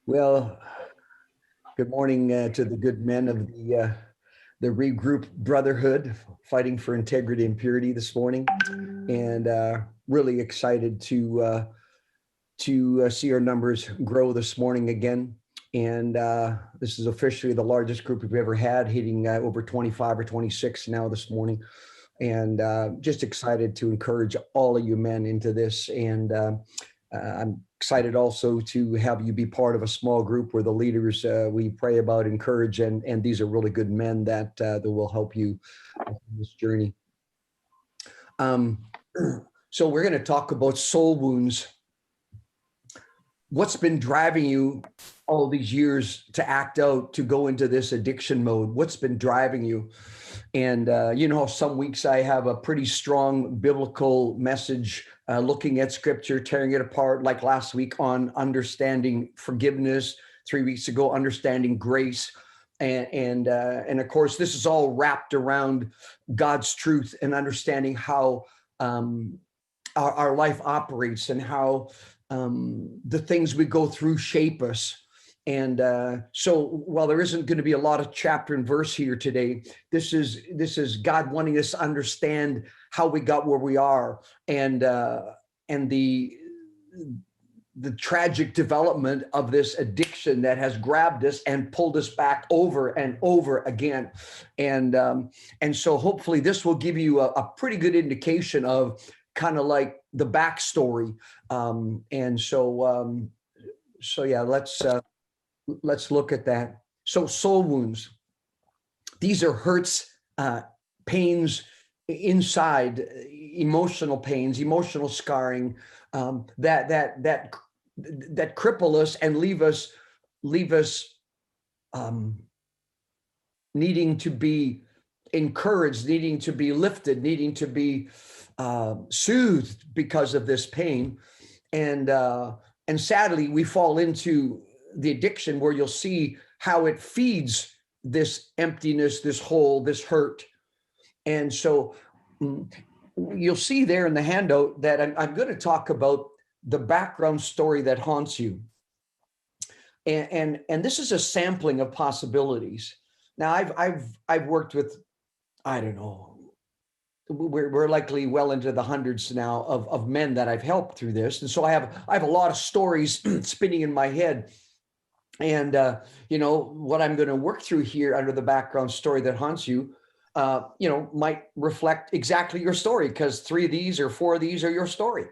Well, good morning to the good men of the Regroup Brotherhood, fighting for integrity and purity this morning, and really excited to see our numbers grow this morning again. And this is officially the largest group we've ever had, hitting over 25 or 26 now this morning. And just excited to encourage all of you men into this. And I'm excited also to have you be part of a small group where the leaders we pray about, encourage, and these are really good men that will help you in this journey. So we're going to talk about soul wounds. What's been driving you all these years to act out, to go into this addiction mode? What's been driving you? And some weeks I have a pretty strong biblical message, looking at scripture, tearing it apart, like last week on understanding forgiveness, 3 weeks ago, understanding grace. And of course, this is all wrapped around God's truth and understanding how our life operates and how the things we go through shape us. And so while there isn't going to be a lot of chapter and verse here today, this is God wanting us to understand how we got where we are, and the tragic development of this addiction that has grabbed us and pulled us back over and over again. And so hopefully this will give you a pretty good indication of kind of like the backstory. So yeah, let's look at that. So soul wounds, these are hurts, pains inside, emotional pains, emotional scarring, that cripple us and leave us needing to be encouraged, needing to be lifted, needing to be soothed because of this pain. And sadly, we fall into the addiction where you'll see how it feeds this emptiness, this hole, this hurt. And so you'll see there in the handout that I'm going to talk about the background story that haunts you. And this is a sampling of possibilities. Now I've worked with, I don't know, we're likely well into the hundreds now of men that I've helped through this. And so I have a lot of stories spinning in my head. And, what I'm going to work through here under the background story that haunts you, might reflect exactly your story, because 3 of these or 4 of these are your story.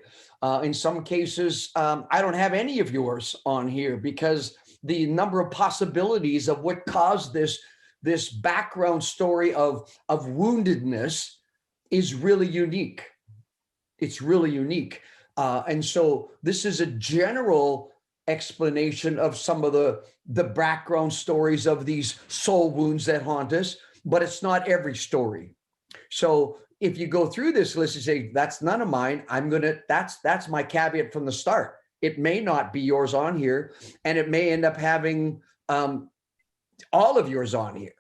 In some cases, I don't have any of yours on here because the number of possibilities of what caused this background story of woundedness is really unique. It's really unique. And so this is a general explanation of some of the background stories of these soul wounds that haunt us, but it's not every story. So if you go through this list and say, that's none of mine, that's my caveat from the start. It may not be yours on here, and it may end up having all of yours on here.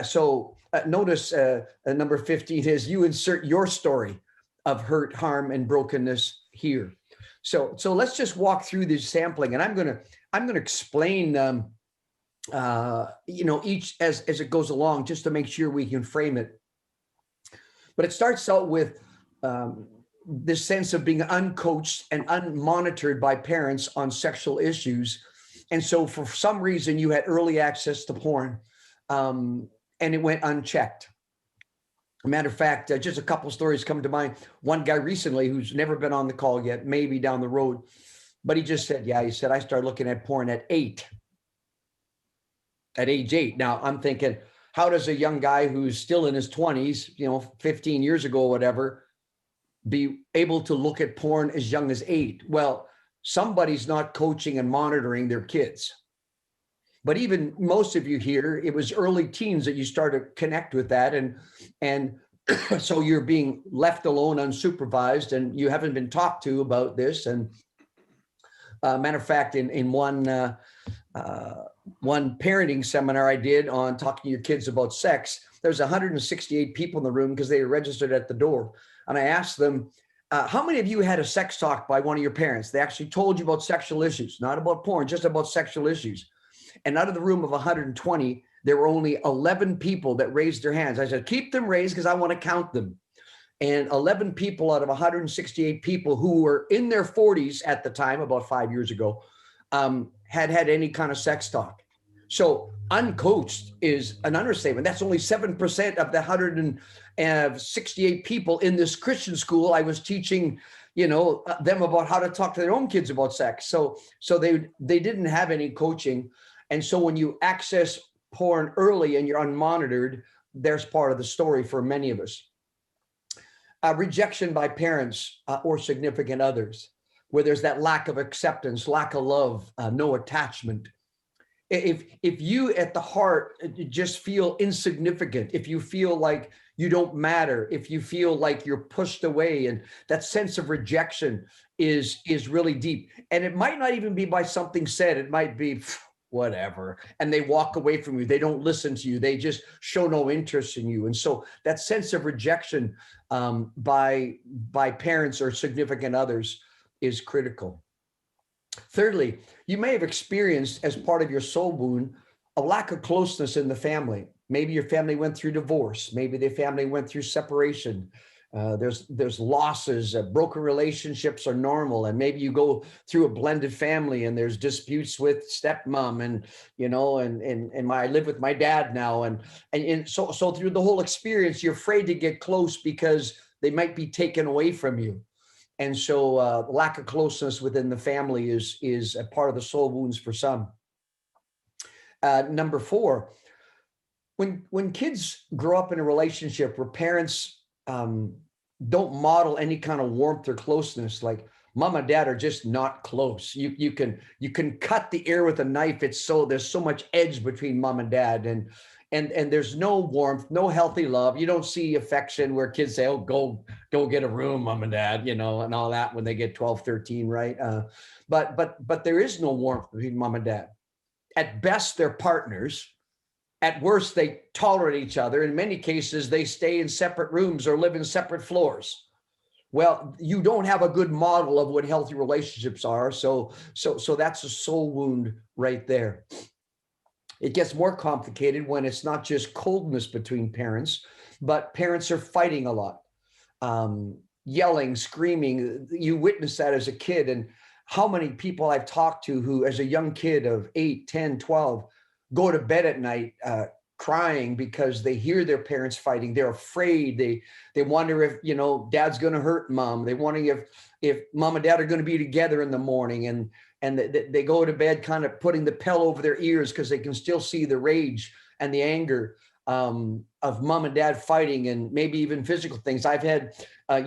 So notice number 15 is you insert your story of hurt, harm, and brokenness here. So let's just walk through this sampling, and I'm gonna explain each as it goes along, just to make sure we can frame it. But it starts out with this sense of being uncoached and unmonitored by parents on sexual issues, and so for some reason you had early access to porn, and it went unchecked. A matter of fact, just a couple stories come to mind. One guy recently who's never been on the call yet, maybe down the road, but he just said, he said, I started looking at porn at age 8. Now I'm thinking, how does a young guy who's still in his 20s, 15 years ago or whatever, be able to look at porn as young as 8? Well, somebody's not coaching and monitoring their kids. But even most of you here, it was early teens that you started to connect with that. And so you're being left alone, unsupervised, and you haven't been talked to about this. And matter of fact, in one parenting seminar I did on talking to your kids about sex, there's 168 people in the room because they were registered at the door. And I asked them, How many of you had a sex talk by one of your parents? They actually told you about sexual issues, not about porn, just about sexual issues. And out of the room of 120, there were only 11 people that raised their hands. I said, keep them raised because I want to count them. And 11 people out of 168 people who were in their 40s at the time, about 5 years ago, had any kind of sex talk. So uncoached is an understatement. That's only 7% of the 168 people in this Christian school I was teaching, them about how to talk to their own kids about sex. So they didn't have any coaching. And so when you access porn early and you're unmonitored, there's part of the story for many of us. Rejection by parents or significant others, where there's that lack of acceptance, lack of love, no attachment. If you at the heart just feel insignificant, if you feel like you don't matter, if you feel like you're pushed away, and that sense of rejection is really deep. And it might not even be by something said. It might be whatever, and they walk away from you. They don't listen to you. They just show no interest in you. And so that sense of rejection by parents or significant others is critical. Thirdly, you may have experienced as part of your soul wound a lack of closeness in the family. Maybe your family went through divorce. Maybe their family went through separation. There's losses. Broken relationships are normal, and maybe you go through a blended family, and there's disputes with stepmom, and I live with my dad now, and so through the whole experience, you're afraid to get close because they might be taken away from you, and so lack of closeness within the family is a part of the soul wounds for some. Number 4, when kids grow up in a relationship where parents don't model any kind of warmth or closeness, like mom and dad are just not close. You can cut the air with a knife. There's so much edge between mom and dad, and there's no warmth, no healthy love. You don't see affection where kids say, oh, go get a room, mom and dad, and all that when they get 12, 13, right? But there is no warmth between mom and dad. At best, they're partners. At worst, they tolerate each other. In many cases, they stay in separate rooms or live in separate floors. Well, you don't have a good model of what healthy relationships are. So that's a soul wound right there. It gets more complicated when it's not just coldness between parents, but parents are fighting a lot, yelling, screaming. You witness that as a kid. And how many people I've talked to who, as a young kid of 8, 10, 12, go to bed at night crying because they hear their parents fighting. They're afraid. They wonder if dad's going to hurt mom. They wonder if mom and dad are going to be together in the morning, and they go to bed kind of putting the pillow over their ears because they can still see the rage and the anger of mom and dad fighting, and maybe even physical things. I've had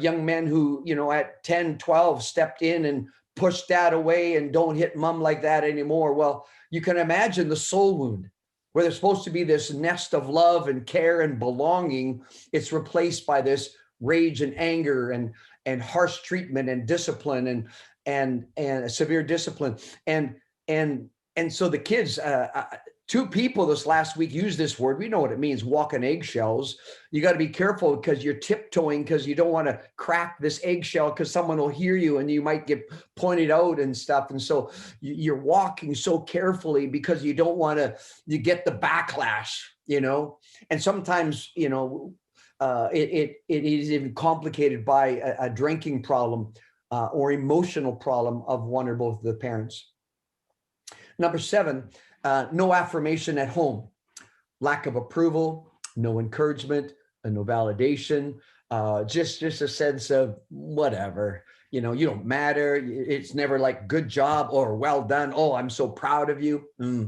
young men who at 10, 12 stepped in and pushed dad away and don't hit mom like that anymore. Well, you can imagine the soul wound where there's supposed to be this nest of love and care and belonging. It's replaced by this rage and anger and harsh treatment and discipline and severe discipline. And so the kids, 2 people this last week used this word. We know what it means, walk on eggshells. You got to be careful because you're tiptoeing because you don't want to crack this eggshell because someone will hear you and you might get pointed out and stuff. And so you're walking so carefully because you don't want you get the backlash, and sometimes, it is even complicated by a drinking problem or emotional problem of one or both of the parents. Number 7, no affirmation at home, lack of approval, no encouragement, no validation, just a sense of whatever, you don't matter. It's never like good job or well done. Oh, I'm so proud of you.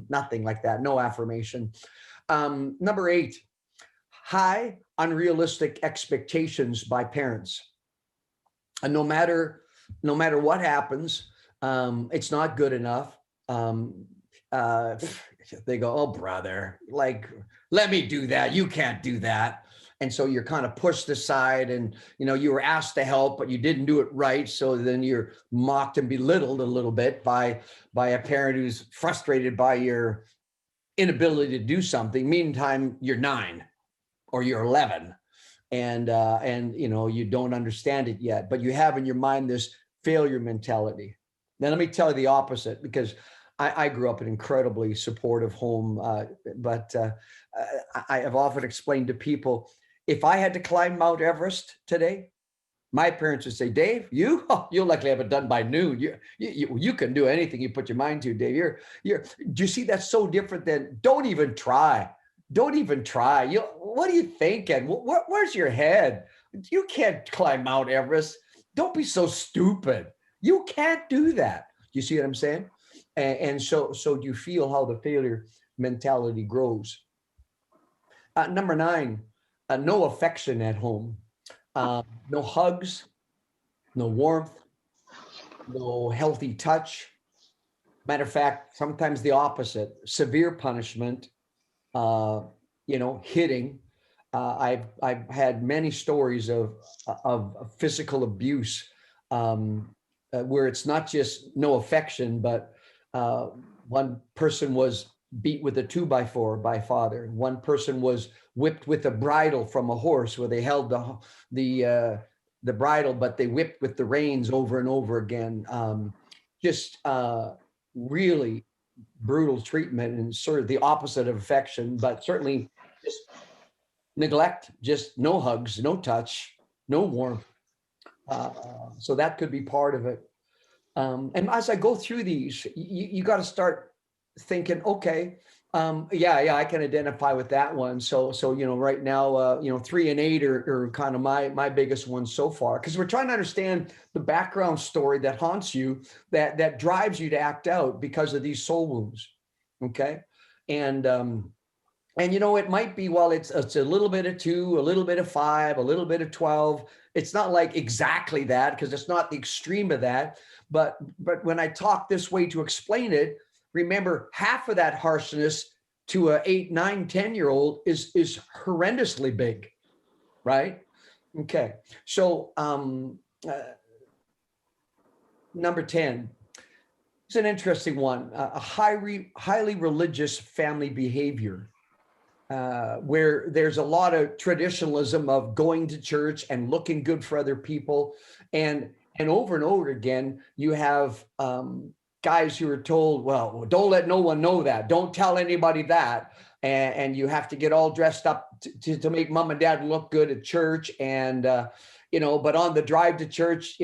Nothing like that. No affirmation. Number 8, high unrealistic expectations by parents. And no matter what happens, it's not good enough. They go, oh, brother, like, let me do that. You can't do that. And so you're kind of pushed aside, and, you were asked to help, but you didn't do it right. So then you're mocked and belittled a little bit by a parent who's frustrated by your inability to do something. Meantime, you're 9 or you're 11. and you know, you don't understand it yet, but you have in your mind this failure mentality. Now let me tell you the opposite, because I grew up in an incredibly supportive home, but I have often explained to people, if I had to climb Mount Everest today, my parents would say, Dave, you'll likely have it done by noon. You can do anything you put your mind to, Dave. Do you see, that's so different than don't even try. Don't even try. What are you thinking? Where's your head? You can't climb Mount Everest. Don't be so stupid. You can't do that. You see what I'm saying? And so do you feel how the failure mentality grows? Number 9, no affection at home. No hugs, no warmth, no healthy touch. Matter of fact, sometimes the opposite, severe punishment, uh, you know, hitting. I've had many stories of physical abuse, where it's not just no affection, but uh, one person was beat with a 2x4 by father. One person was whipped with a bridle from a horse, where they held the bridle, but they whipped with the reins over and over again. Just really brutal treatment, and sort of the opposite of affection, but certainly just neglect, just no hugs, no touch, no warmth. So that could be part of it. And as I go through these, you got to start thinking, okay, yeah, I can identify with that one. So you know, right now, 3 and 8 are kind of my biggest ones so far, because we're trying to understand the background story that haunts you, that drives you to act out because of these soul wounds. Okay, and you know, it might be, well, it's a little bit of 2, a little bit of 5, a little bit of 12. It's not like exactly that, because it's not the extreme of that. But when I talk this way to explain it, remember, half of that harshness to a 8, 9, 10-year-old is horrendously big, right? Okay. So number 10. It's an interesting one. A highly religious family behavior, where there's a lot of traditionalism of going to church and looking good for other people, and and over again, you have guys who are told, well, don't let no one know that, don't tell anybody that, and you have to get all dressed up to make mom and dad look good at church, and but on the drive to church,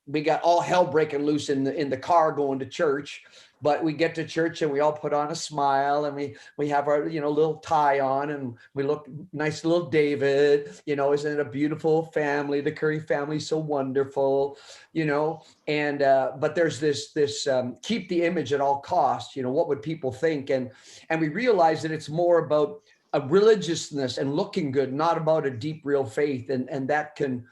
we got all hell breaking loose in the car going to church. But we get to church and we all put on a smile, and we have our little tie on, and we look nice, little David. Isn't it a beautiful family? The Currie family, so wonderful. And but there's this keep the image at all costs. What would people think? And we realize that it's more about a religiousness and looking good, not about a deep, real faith, and that can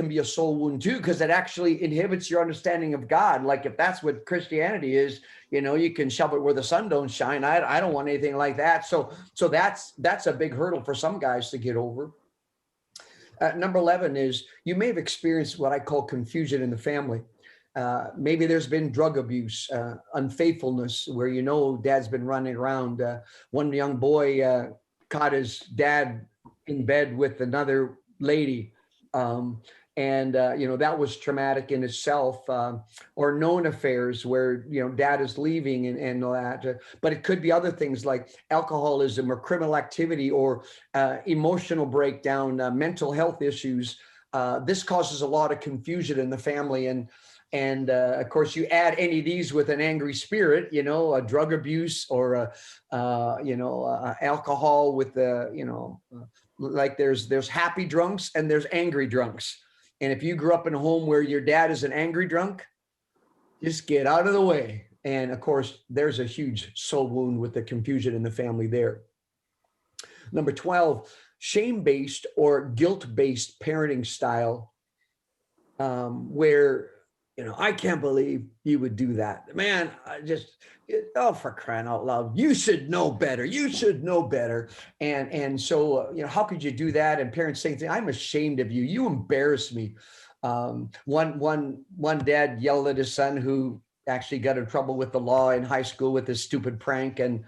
be a soul wound too, because it actually inhibits your understanding of God. Like, if that's what Christianity is, you can shove it where the sun don't shine. I don't want anything like that. So that's a big hurdle for some guys to get over. Number 11 is, you may have experienced what I call confusion in the family. Maybe there's been drug abuse, unfaithfulness, where dad's been running around. One young boy caught his dad in bed with another lady. And that was traumatic in itself, or known affairs where dad is leaving and all that. But it could be other things like alcoholism or criminal activity, or emotional breakdown, mental health issues. This causes a lot of confusion in the family, and of course, you add any of these with an angry spirit, a drug abuse, or alcohol with like there's happy drunks and there's angry drunks. And if you grew up in a home where your dad is an angry drunk, just get out of the way. And of course, there's a huge soul wound with the confusion in the family there. Number 12, shame-based or guilt-based parenting style, where, I can't believe you would do that. Man, for crying out loud, you should know better. You should know better. And so, how could you do that? And parents saying, I'm ashamed of you. You embarrass me. One dad yelled at his son, who actually got in trouble with the law in high school with his stupid prank. And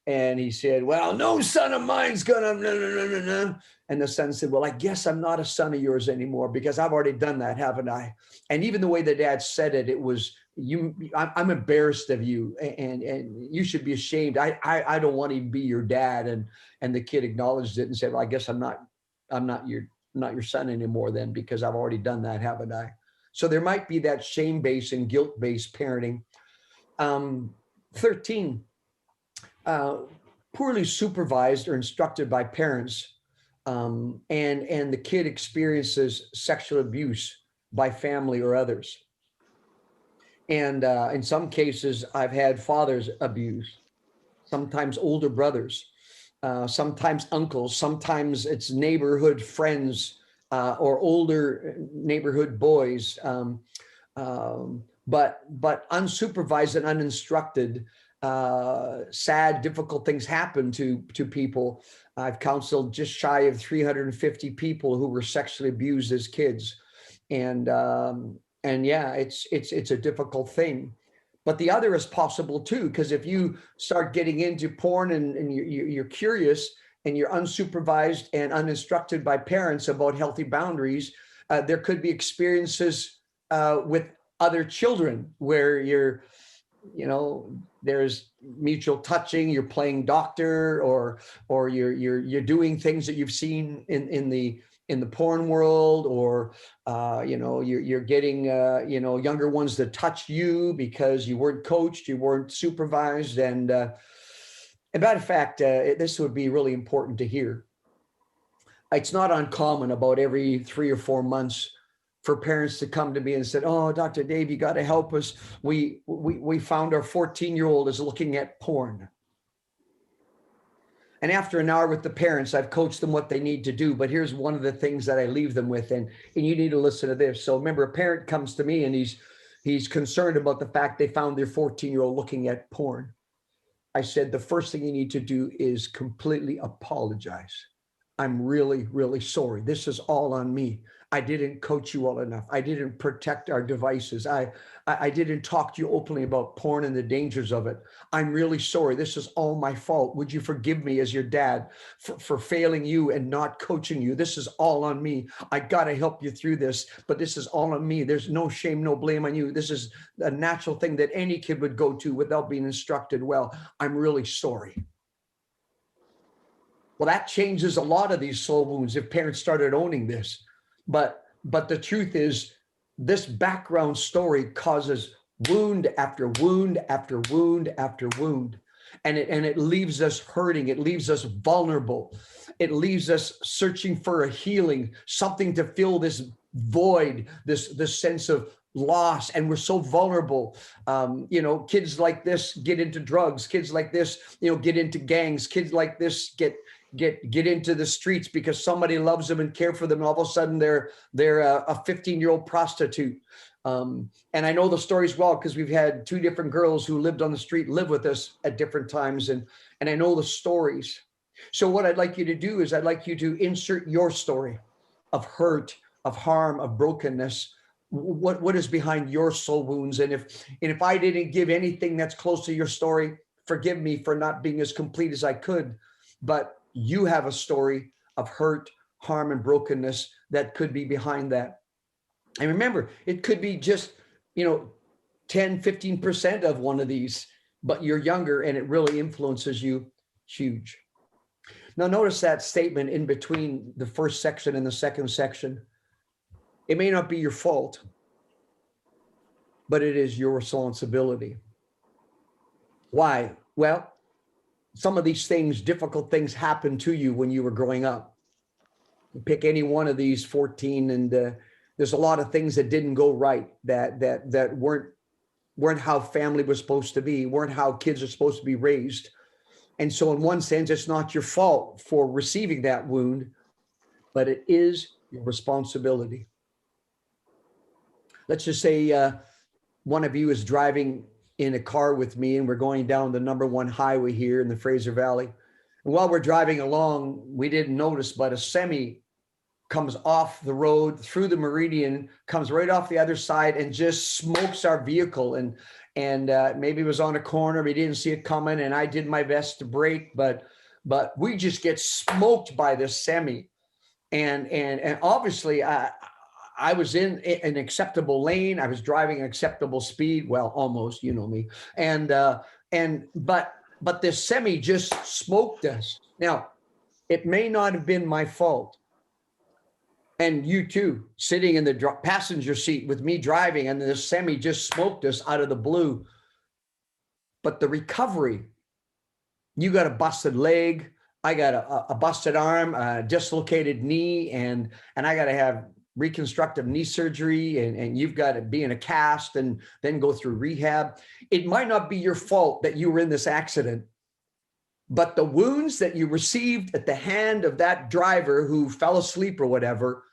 And he said, well, no son of mine's gonna, no, no, no, no, no. And the son said, well, I guess I'm not a son of yours anymore because I've already done that, haven't I? And even the way the dad said it, it was, I'm embarrassed of you, and you should be ashamed. I don't want to be your dad. And the kid acknowledged it and said, well, I guess I'm not your son anymore then, because I've already done that, haven't I? So there might be that shame-based and guilt-based parenting. 13, poorly supervised or instructed by parents, and the kid experiences sexual abuse by family or others. And in some cases, I've had fathers abuse, sometimes older brothers, sometimes uncles, sometimes it's neighborhood friends, or older neighborhood boys. But unsupervised and uninstructed, sad, difficult things happen to people. I've counseled just shy of 350 people who were sexually abused as kids, and yeah, it's a difficult thing. But the other is possible too, because if you start getting into porn and you're curious and you're unsupervised and uninstructed by parents about healthy boundaries, there could be experiences with other children where there's mutual touching, you're playing doctor, or you're doing things that you've seen in the porn world, or you're getting younger ones that touch you because you weren't coached, you weren't supervised. And matter of fact, this would be really important to hear. It's not uncommon about every 3 or 4 months for parents to come to me and said, oh, Dr. Dave, you got to help us. We found our 14-year-old is looking at porn. And after an hour with the parents, I've coached them what they need to do. But here's one of the things that I leave them with, and you need to listen to this. So remember, a parent comes to me and he's concerned about the fact they found their 14-year-old looking at porn. I said, the first thing you need to do is completely apologize. I'm really, really sorry. This is all on me. I didn't coach you well enough. I didn't protect our devices. I didn't talk to you openly about porn and the dangers of it. I'm really sorry. This is all my fault. Would you forgive me as your dad for failing you and not coaching you? This is all on me. I got to help you through this, but this is all on me. There's no shame, no blame on you. This is a natural thing that any kid would go to without being instructed well. I'm really sorry. Well, that changes a lot of these soul wounds if parents started owning this. But the truth is, this background story causes wound after wound after wound after wound. And it leaves us hurting. It leaves us vulnerable. It leaves us searching for a healing, something to fill this void, this sense of loss. And we're so vulnerable. Kids like this get into drugs. Kids like this, get into gangs. Kids like this get into the streets because somebody loves them and care for them. And all of a sudden they're a 15-year-old prostitute. And I know the stories well, because we've had 2 different girls who lived on the street live with us at different times. And I know the stories. So what I'd like you to do is I'd like you to insert your story of hurt, of harm, of brokenness. What is behind your soul wounds? And if I didn't give anything that's close to your story, forgive me for not being as complete as I could. But you have a story of hurt, harm, and brokenness that could be behind that. And remember, it could be just, 10, 15% of one of these, but you're younger and it really influences you huge. Now, notice that statement in between the first section and the second section. It may not be your fault, but it is your responsibility. Why? Well, some of these things, difficult things, happened to you when you were growing up. You pick any one of these 14, and there's a lot of things that didn't go right, that weren't how family was supposed to be, weren't how kids are supposed to be raised. And so in one sense, it's not your fault for receiving that wound, but it is your responsibility. Let's just say one of you is driving in a car with me, and we're going down the #1 highway here in the Fraser Valley. And while we're driving along, we didn't notice, but a semi comes off the road through the meridian, comes right off the other side and just smokes our vehicle. And maybe it was on a corner, we didn't see it coming, and I did my best to brake, but we just get smoked by this semi. And obviously I was in an acceptable lane. I was driving an acceptable speed. Well, almost, you know me. But this semi just smoked us. Now, it may not have been my fault. And you too, sitting in the passenger seat with me driving, and the semi just smoked us out of the blue. But the recovery, you got a busted leg, I got a busted arm, a dislocated knee, and I got to have reconstructive knee surgery, and you've got to be in a cast and then go through rehab. It might not be your fault that you were in this accident, but the wounds that you received at the hand of that driver who fell asleep or whatever,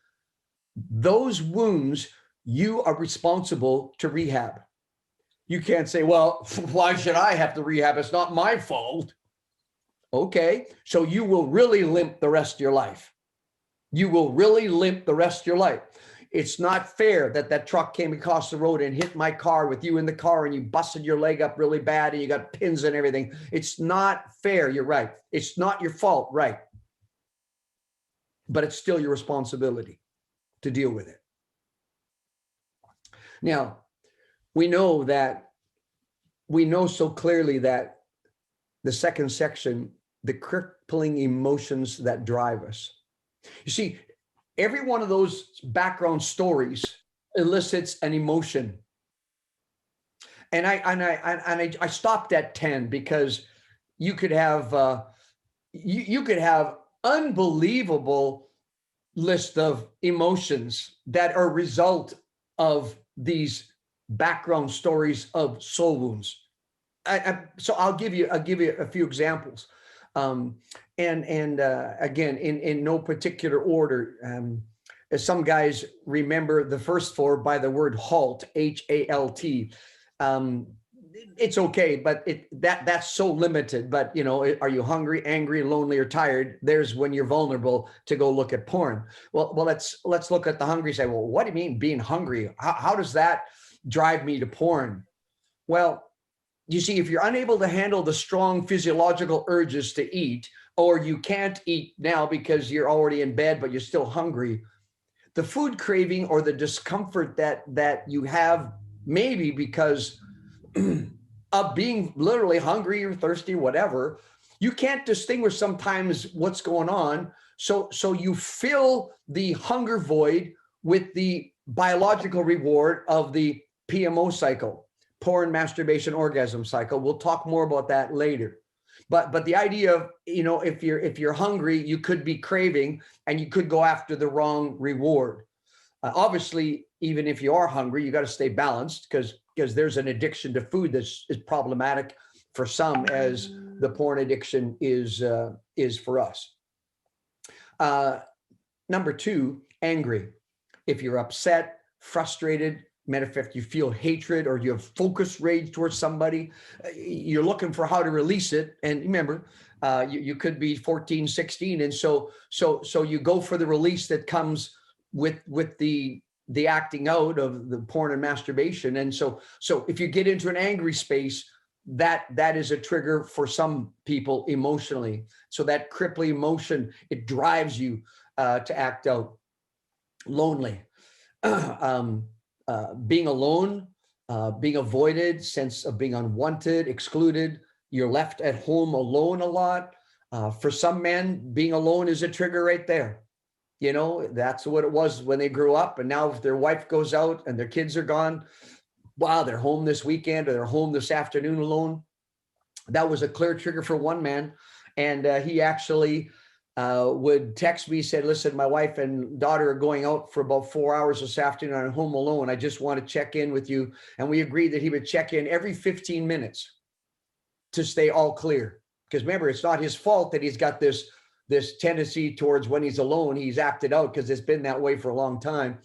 those wounds, you are responsible to rehab. You can't say, well, why should I have to rehab? It's not my fault. Okay, so you will really limp the rest of your life. You will really limp the rest of your life. It's not fair that that truck came across the road and hit my car with you in the car, and you busted your leg up really bad and you got pins and everything. It's not fair. You're right. It's not your fault, right? But it's still your responsibility to deal with it. Now, we know so clearly that the second section, the crippling emotions that drive us. You see, every one of those background stories elicits an emotion. And I stopped at 10 because you could have unbelievable list of emotions that are a result of these background stories of soul wounds. So I'll give you a few examples. Again, in no particular order. As some guys remember the first four by the word HALT, HALT. It's okay, but that's so limited. But you know, are you hungry, angry, lonely, or tired? There's when you're vulnerable to go look at porn. Well, let's look at the hungry. Say, well, what do you mean being hungry? How does that drive me to porn? Well, you see, if you're unable to handle the strong physiological urges to eat, or you can't eat now because you're already in bed, but you're still hungry, the food craving or the discomfort that you have, maybe because of being literally hungry or thirsty, whatever, you can't distinguish sometimes what's going on. So you fill the hunger void with the biological reward of the PMO cycle. Porn, masturbation, orgasm cycle. We'll talk more about that later. But the idea of, you know, if you're hungry, you could be craving and you could go after the wrong reward. Obviously, even if you are hungry, you got to stay balanced because there's an addiction to food that's is problematic for some, as the porn addiction is for us. Number two, angry. If you're upset, frustrated, matter of fact, you feel hatred or you have focus rage towards somebody, you're looking for how to release it. And remember, you could be 14, 16. And so you go for the release that comes with the acting out of the porn and masturbation. And so if you get into an angry space, that is a trigger for some people emotionally. So that crippling emotion, it drives you to act out. Lonely. Being alone, being avoided, sense of being unwanted, excluded. You're left at home alone a lot. For some men, being alone is a trigger right there. You know, that's what it was when they grew up. And now if their wife goes out and their kids are gone, wow, they're home this weekend or they're home this afternoon alone. That was a clear trigger for one man. And he actually would text me, said, listen, my wife and daughter are going out for about 4 hours this afternoon. I'm home alone. I just want to check in with you. And we agreed that he would check in every 15 minutes to stay all clear. Because remember, it's not his fault that he's got this tendency towards when he's alone, he's acted out because it's been that way for a long time,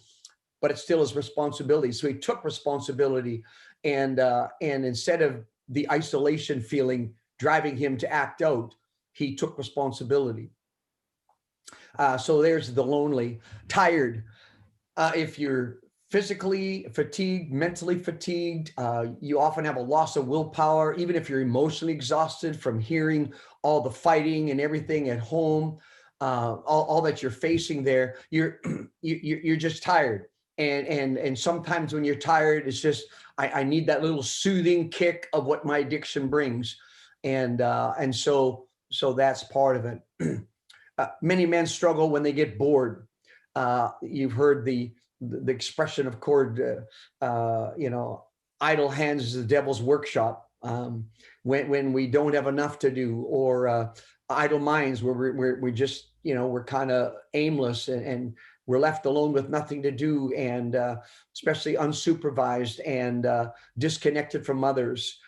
but it's still his responsibility. So he took responsibility, and instead of the isolation feeling driving him to act out, he took responsibility. So there's the lonely. Tired. If you're physically fatigued, mentally fatigued, you often have a loss of willpower, even if you're emotionally exhausted from hearing all the fighting and everything at home, all that you're facing there, you're just tired. And sometimes when you're tired, it's just, I need that little soothing kick of what my addiction brings. And so that's part of it. Many men struggle when they get bored. You've heard the expression, of course, idle hands is the devil's workshop. When we don't have enough to do, or idle minds where we just, we're kind of aimless, and we're left alone with nothing to do, and especially unsupervised and disconnected from others.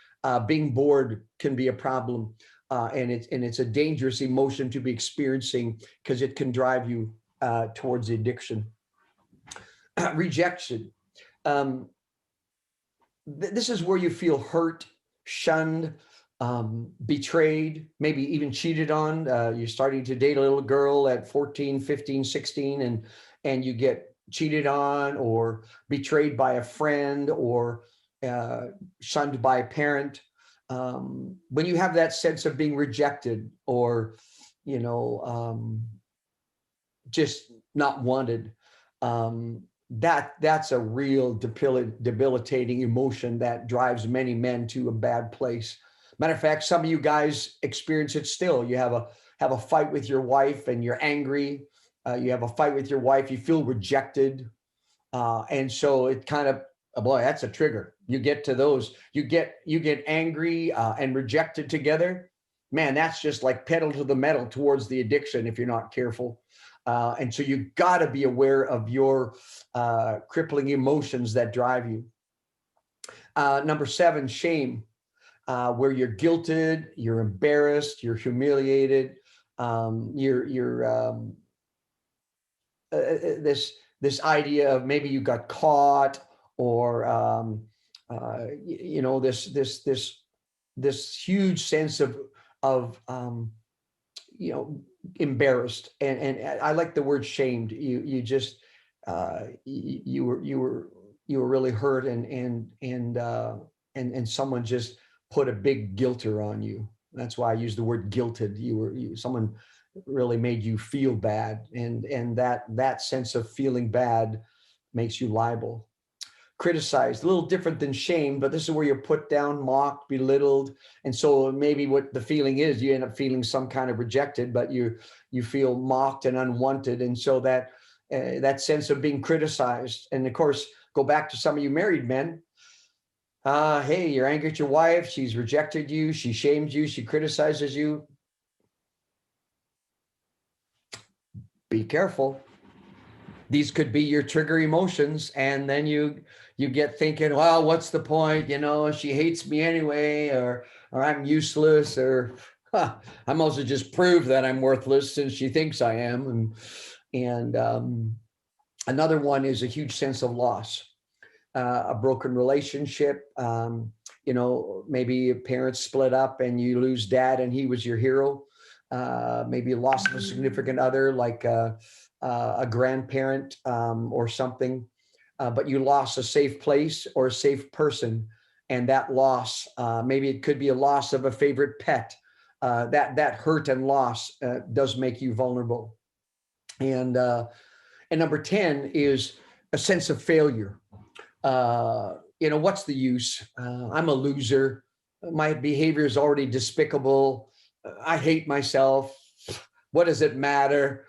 Being bored can be a problem. And it's a dangerous emotion to be experiencing, because it can drive you towards addiction. Rejection. This is where you feel hurt, shunned, betrayed, maybe even cheated on. You're starting to date a little girl at 14, 15, 16, and you get cheated on or betrayed by a friend, or shunned by a parent. When you have that sense of being rejected, or just not wanted, that's a real debilitating emotion that drives many men to a bad place. Matter of fact, some of you guys experience it still. You have a fight with your wife and you're angry. You have a fight with your wife, you feel rejected, and so it kind of, oh boy, that's a trigger. You get to those, you get angry and rejected together. Man, that's just like pedal to the metal towards the addiction if you're not careful. And so you got to be aware of your crippling emotions that drive you. Number 7, shame, where you're guilted, you're embarrassed, you're humiliated, this idea of maybe you got caught, or this huge sense of embarrassed, and I like the word shamed. You just you were really hurt, and someone just put a big guilter on you. That's why I use the word guilted. Someone really made you feel bad, and that sense of feeling bad makes you liable. Criticized, a little different than shame, but this is where you're put down, mocked, belittled. And so maybe what the feeling is, you end up feeling some kind of rejected, but you feel mocked and unwanted. And so that sense of being criticized. And of course, go back to some of you married men. Hey, you're angry at your wife. She's rejected you. She shamed you. She criticizes you. Be careful. These could be your trigger emotions. And then you get thinking, well, what's the point? She hates me anyway, or I'm useless, or I might as well just prove that I'm worthless since she thinks I am. And another one is a huge sense of loss, a broken relationship. Maybe parents split up and you lose dad and he was your hero. Maybe a loss of a significant other, like a grandparent, or something. But you lost a safe place or a safe person, and that loss, maybe it could be a loss of a favorite pet. That hurt and loss does make you vulnerable. And number 10 is a sense of failure. What's the use? I'm a loser. My behavior is already despicable. I hate myself. What does it matter?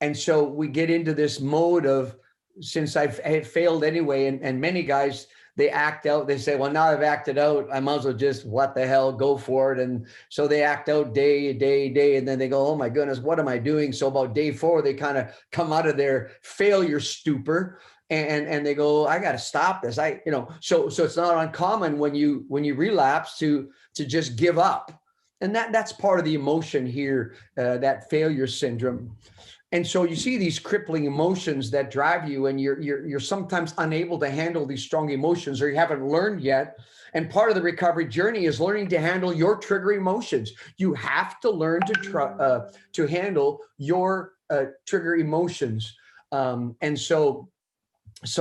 And so we get into this mode of, since I had failed anyway, and many guys, they act out. They say, well, now I've acted out, I might as well just, what the hell, go for it. And so they act out day, and then they go, oh my goodness, what am I doing? So about day 4, they kind of come out of their failure stupor, and they go, I got to stop this. So it's not uncommon when you relapse to just give up. And that's part of the emotion here, that failure syndrome. And so you see these crippling emotions that drive you, and you're sometimes unable to handle these strong emotions, or you haven't learned yet. And part of the recovery journey is learning to handle your trigger emotions. You have to learn to handle your trigger emotions. And so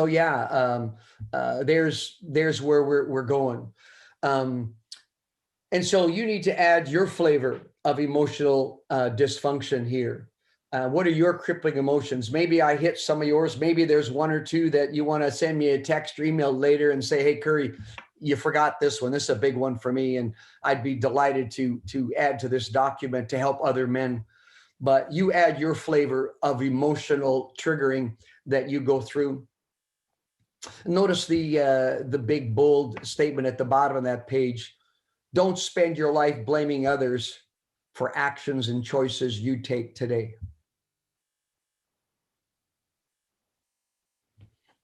yeah, there's where we're going. And so you need to add your flavor of emotional dysfunction here. What are your crippling emotions? Maybe I hit some of yours. Maybe there's one or two that you want to send me a text or email later and say, hey, Currie, you forgot this one. This is a big one for me. And I'd be delighted to add to this document to help other men. But you add your flavor of emotional triggering that you go through. Notice the big bold statement at the bottom of that page. Don't spend your life blaming others for actions and choices you take today.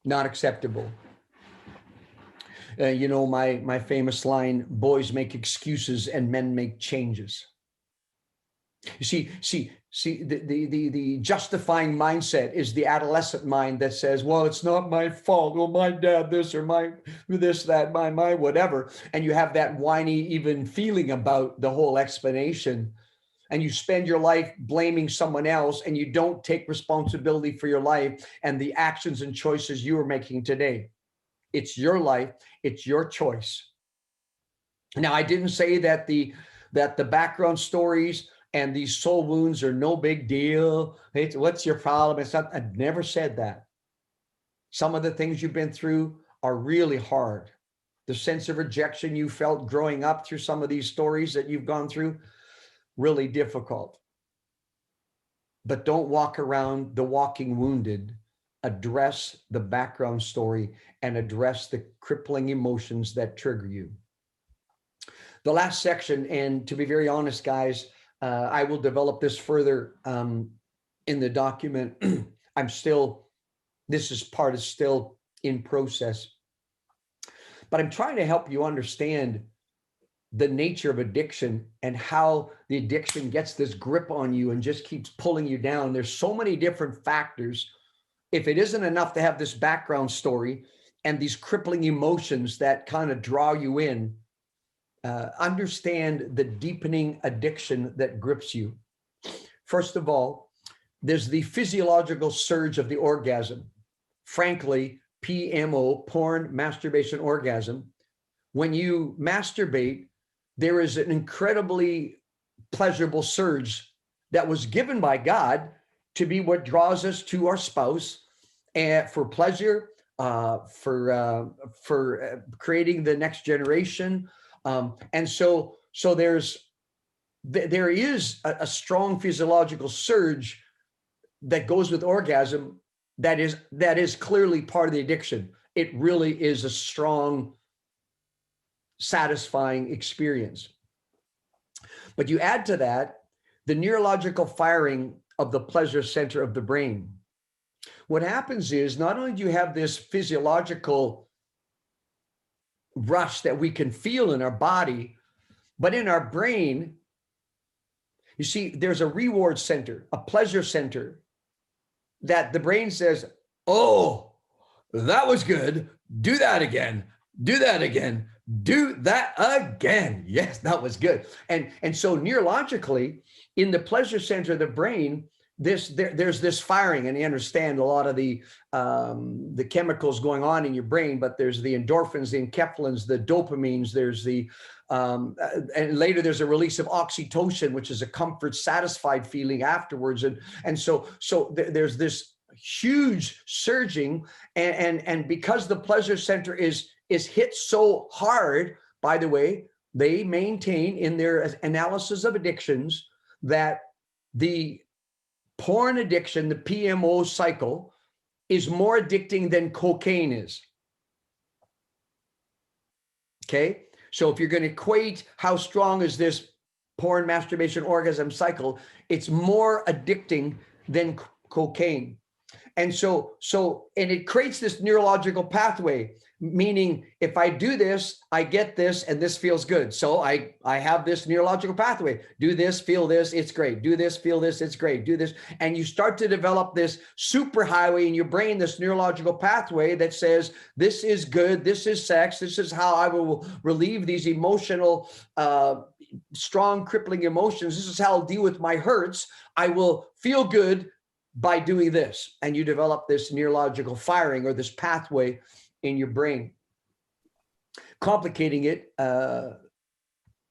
Not acceptable. You know, my famous line, boys make excuses and men make changes. You see, the justifying mindset is the adolescent mind that says, well, it's not my fault. Well, my dad, this, or my this, that, my whatever. And you have that whiny even feeling about the whole explanation. And you spend your life blaming someone else, and you don't take responsibility for your life and the actions and choices you are making today. It's your life. It's your choice. Now, I didn't say that the background stories and these soul wounds are no big deal. What's your problem? It's not. I never said that. Some of the things you've been through are really hard. The sense of rejection you felt growing up through some of these stories that you've gone through, really difficult. But don't walk around the walking wounded. Address the background story and address the crippling emotions that trigger you. The last section, and to be very honest, guys, I will develop this further in the document. This is still in process. But I'm trying to help you understand the nature of addiction and how the addiction gets this grip on you and just keeps pulling you down. There's so many different factors. If it isn't enough to have this background story and these crippling emotions that kind of draw you in, understand the deepening addiction that grips you. First of all, there's the physiological surge of the orgasm. Frankly, PMO, porn, masturbation, orgasm. When you masturbate, there is an incredibly pleasurable surge that was given by God to be what draws us to our spouse, and for pleasure, for creating the next generation. And so there is a strong physiological surge that goes with orgasm that is clearly part of the addiction. It really is a strong, satisfying experience. But you add to that the neurological firing of the pleasure center of the brain. What happens is not only do you have this physiological rush that we can feel in our body, but in our brain, you see, there's a reward center, a pleasure center that the brain says, oh, that was good. Do that again. Do that again. Do that again. Yes, that was good. And so neurologically, in the pleasure center of the brain, there's this firing, and you understand a lot of the chemicals going on in your brain, but there's the endorphins, the enkephalins, the dopamines, there's the and later there's a release of oxytocin, which is a comfort, satisfied feeling afterwards. And so there's this huge surging, and because the pleasure center is hit so hard, by the way, they maintain in their analysis of addictions that the porn addiction, the PMO cycle, is more addicting than cocaine is. Okay? So if you're going to equate how strong is this porn, masturbation, orgasm cycle, it's more addicting than cocaine. And so it creates this neurological pathway, meaning if I do this, I get this, and this feels good. So I have this neurological pathway. Do this, feel this, it's great. Do this, feel this, it's great. Do this. And you start to develop this superhighway in your brain, this neurological pathway that says, this is good, this is sex, this is how I will relieve these emotional, strong, crippling emotions. This is how I'll deal with my hurts. I will feel good by doing this, and you develop this neurological firing or this pathway in your brain. Complicating it, matter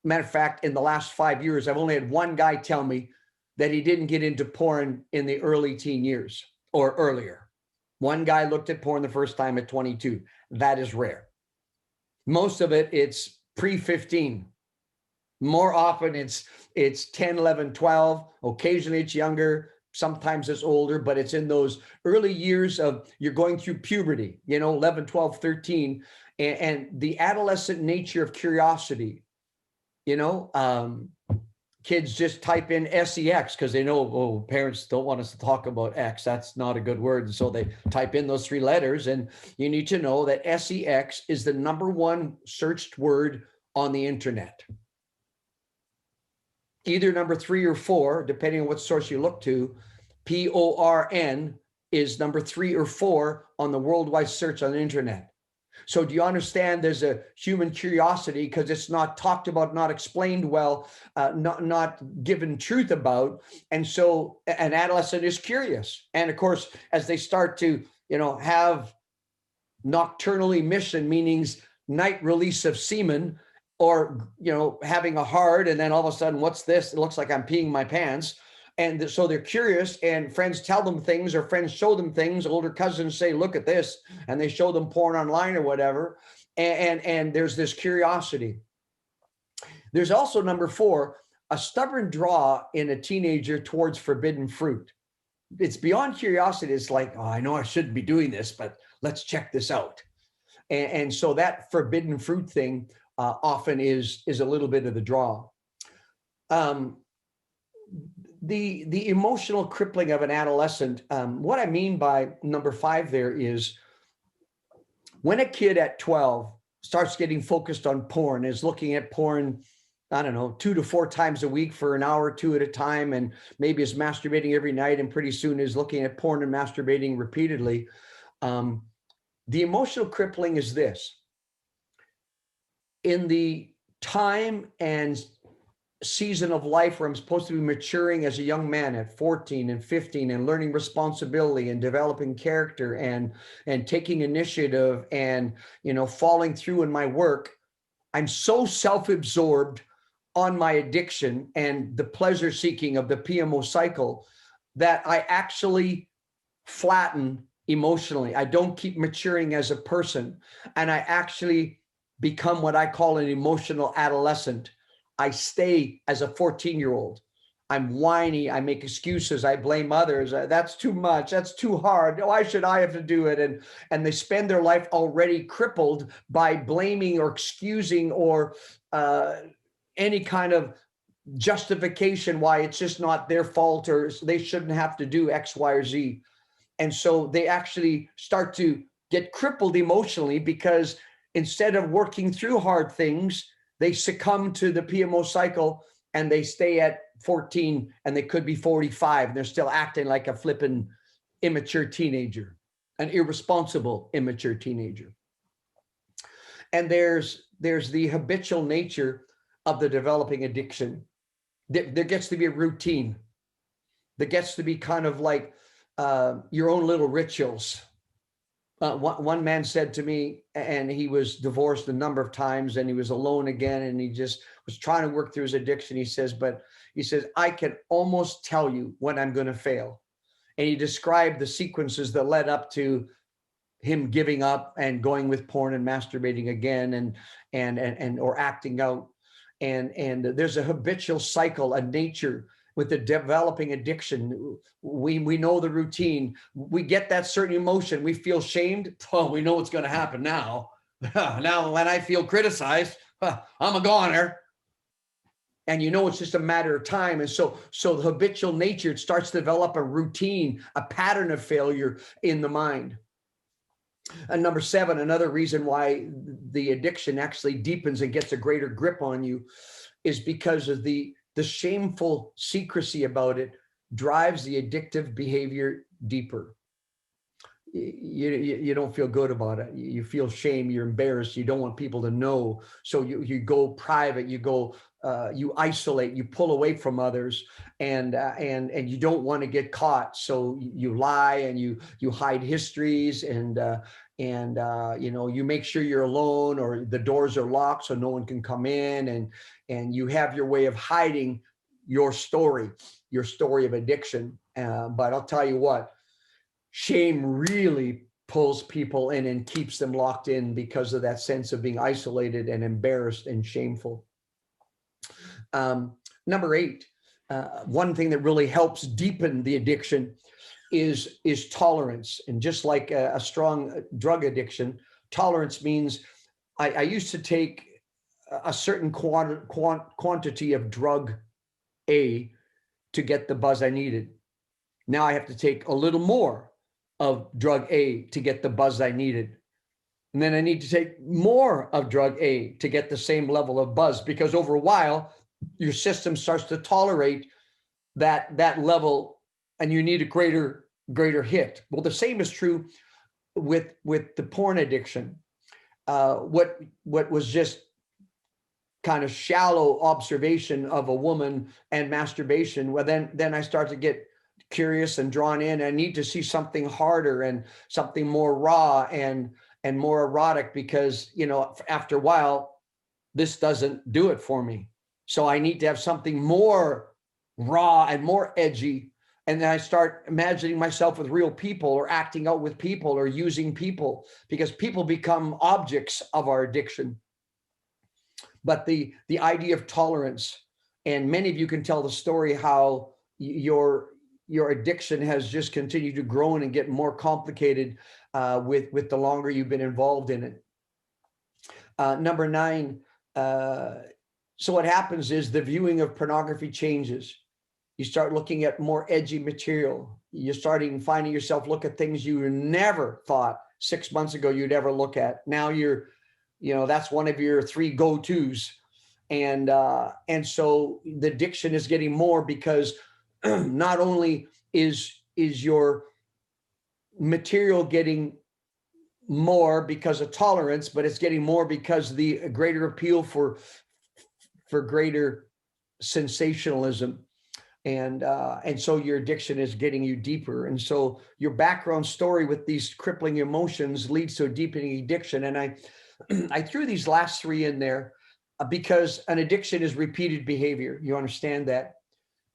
of fact, in the last 5 years, I've only had one guy tell me that he didn't get into porn in the early teen years or earlier. One guy looked at porn the first time at 22. That is rare. Most of it, it's pre-15. More often it's 10, 11, 12. Occasionally it's younger. Sometimes it's older, but it's in those early years of you're going through puberty, 11, 12, 13, and the adolescent nature of curiosity. Kids just type in sex because they know, parents don't want us to talk about X. That's not a good word. And so they type in those 3 letters. And you need to know that sex is the #1 searched word on the internet. Either number 3 or 4, depending on what source you look to. porn is number 3 or 4 on the worldwide search on the internet. So do you understand there's a human curiosity because it's not talked about, not explained well, not given truth about. And so an adolescent is curious. And of course, as they start to, have nocturnal emission, meanings night release of semen, or, having a hard, and then all of a sudden, what's this? It looks like I'm peeing my pants. And so they're curious, and friends tell them things, or friends show them things. Older cousins say, look at this, and they show them porn online or whatever. And there's this curiosity. There's also number 4, a stubborn draw in a teenager towards forbidden fruit. It's beyond curiosity. It's like, I know I shouldn't be doing this, but let's check this out. And so that forbidden fruit thing often is a little bit of the draw. The emotional crippling of an adolescent, what I mean by number 5 there is when a kid at 12 starts getting focused on porn, is looking at porn, 2 to 4 times a week for an hour or 2 at a time, and maybe is masturbating every night, and pretty soon is looking at porn and masturbating repeatedly. The emotional crippling is this. In the time and season of life where I'm supposed to be maturing as a young man at 14 and 15 and learning responsibility and developing character and taking initiative and, following through in my work, I'm so self-absorbed on my addiction and the pleasure seeking of the PMO cycle that I actually flatten emotionally. I don't keep maturing as a person, and I actually become what I call an emotional adolescent. I stay as a 14-year-old. I'm whiny. I make excuses. I blame others. That's too much. That's too hard. Why should I have to do it? And they spend their life already crippled by blaming or excusing or any kind of justification why it's just not their fault or they shouldn't have to do X, Y, or Z. And so they actually start to get crippled emotionally because instead of working through hard things, they succumb to the PMO cycle and they stay at 14 and they could be 45 and they're still acting like a flippin' immature teenager, an irresponsible, immature teenager. And there's the habitual nature of the developing addiction. There gets to be a routine. There gets to be kind of like your own little rituals. One man said to me, and he was divorced a number of times and he was alone again and he just was trying to work through his addiction. He says, I can almost tell you when I'm going to fail. And he described the sequences that led up to him giving up and going with porn and masturbating again and or acting out. And there's a habitual cycle, a nature with the developing addiction. We know the routine. We get that certain emotion. We feel shamed. Oh, we know what's going to happen now. Now, when I feel criticized, I'm a goner. And it's just a matter of time. And so the habitual nature, it starts to develop a routine, a pattern of failure in the mind. And number 7, another reason why the addiction actually deepens and gets a greater grip on you is because of the shameful secrecy about it drives the addictive behavior deeper. You don't feel good about it. You feel shame. You're embarrassed. You don't want people to know. So you go private. You go you isolate, you pull away from others, and you don't want to get caught, so you lie and you hide histories, and you make sure you're alone or the doors are locked so no one can come in, and you have your way of hiding your story of addiction. But I'll tell you what, shame really pulls people in and keeps them locked in because of that sense of being isolated and embarrassed and shameful. Number 8, one thing that really helps deepen the addiction is tolerance. And just like a strong drug addiction, tolerance means I used to take a certain quantity of drug A to get the buzz I needed. Now I have to take a little more of drug A to get the buzz I needed. And then I need to take more of drug A to get the same level of buzz, because over a while, your system starts to tolerate that level, and you need a greater hit. Well, the same is true with the porn addiction. What was just kind of shallow observation of a woman and masturbation, well, then I start to get curious and drawn in. I need to see something harder and something more raw and more erotic, because after a while this doesn't do it for me. So I need to have something more raw and more edgy. And then I start imagining myself with real people, or acting out with people, or using people, because people become objects of our addiction. But the idea of tolerance, and many of you can tell the story how your addiction has just continued to grow and get more complicated with the longer you've been involved in it. Number 9, so what happens is the viewing of pornography changes. You start looking at more edgy material. You're finding yourself look at things you never thought 6 months ago you'd ever look at. Now that's one of your 3 go-tos. And so the addiction is getting more, because not only is your material getting more because of tolerance, but it's getting more because the greater appeal for greater sensationalism. And so your addiction is getting you deeper. And so your background story with these crippling emotions leads to a deepening addiction. And I threw these last 3 in there because an addiction is repeated behavior. You understand that?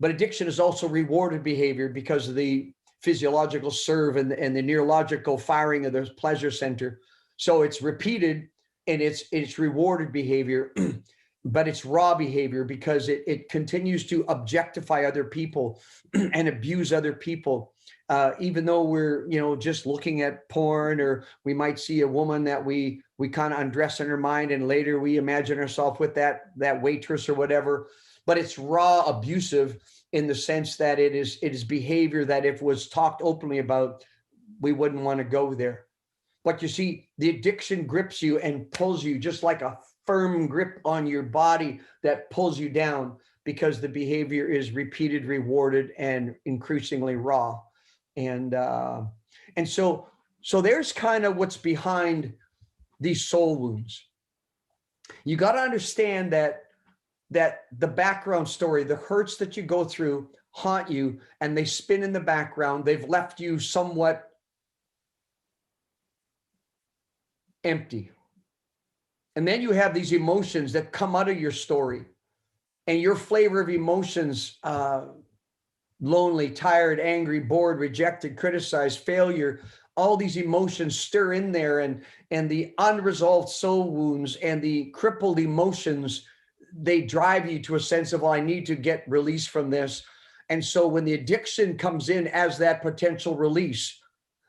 But addiction is also rewarded behavior because of the physiological serve and the neurological firing of the pleasure center. So it's repeated and it's rewarded behavior. But it's raw behavior because it continues to objectify other people and abuse other people. Even though we're, just looking at porn, or we might see a woman that we kind of undress in her mind, and later we imagine ourselves with that waitress or whatever. But it's raw abusive in the sense that it is behavior that if was talked openly about, we wouldn't want to go there. But you see, the addiction grips you and pulls you just like a firm grip on your body that pulls you down, because the behavior is repeated, rewarded, and increasingly raw. And so there's kind of what's behind these soul wounds. You got to understand that the background story, the hurts that you go through haunt you, and they spin in the background. They've left you somewhat empty. And then you have these emotions that come out of your story, and your flavor of emotions, lonely, tired, angry, bored, rejected, criticized, failure, all these emotions stir in there, and the unresolved soul wounds and the crippled emotions, they drive you to a sense of, well, I need to get release from this. And so when the addiction comes in as that potential release,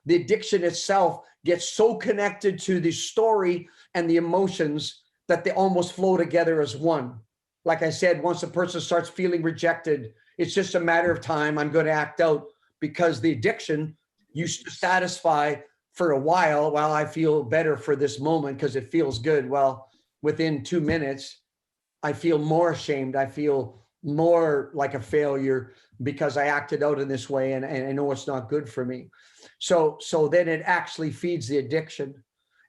the addiction itself gets so connected to the story and the emotions that they almost flow together as one. Like I said, once a person starts feeling rejected, it's just a matter of time. I'm going to act out, because the addiction used to satisfy for a while I feel better for this moment because it feels good. Well, within 2 minutes, I feel more ashamed. I feel more like a failure because I acted out in this way, and I know it's not good for me. So then it actually feeds the addiction.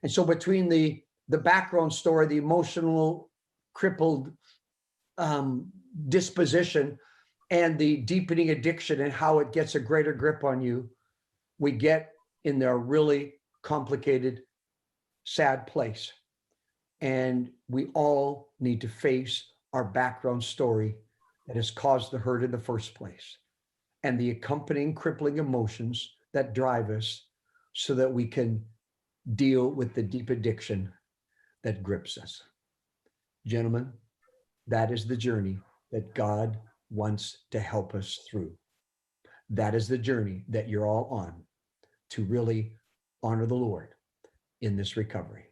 And so between the background story, the emotional crippled disposition and the deepening addiction and how it gets a greater grip on you, we get in their really complicated, sad place. And we all need to face our background story that has caused the hurt in the first place and the accompanying crippling emotions that drive us so that we can deal with the deep addiction that grips us. Gentlemen, that is the journey that God wants to help us through. That is the journey that you're all on to really honor the Lord in this recovery.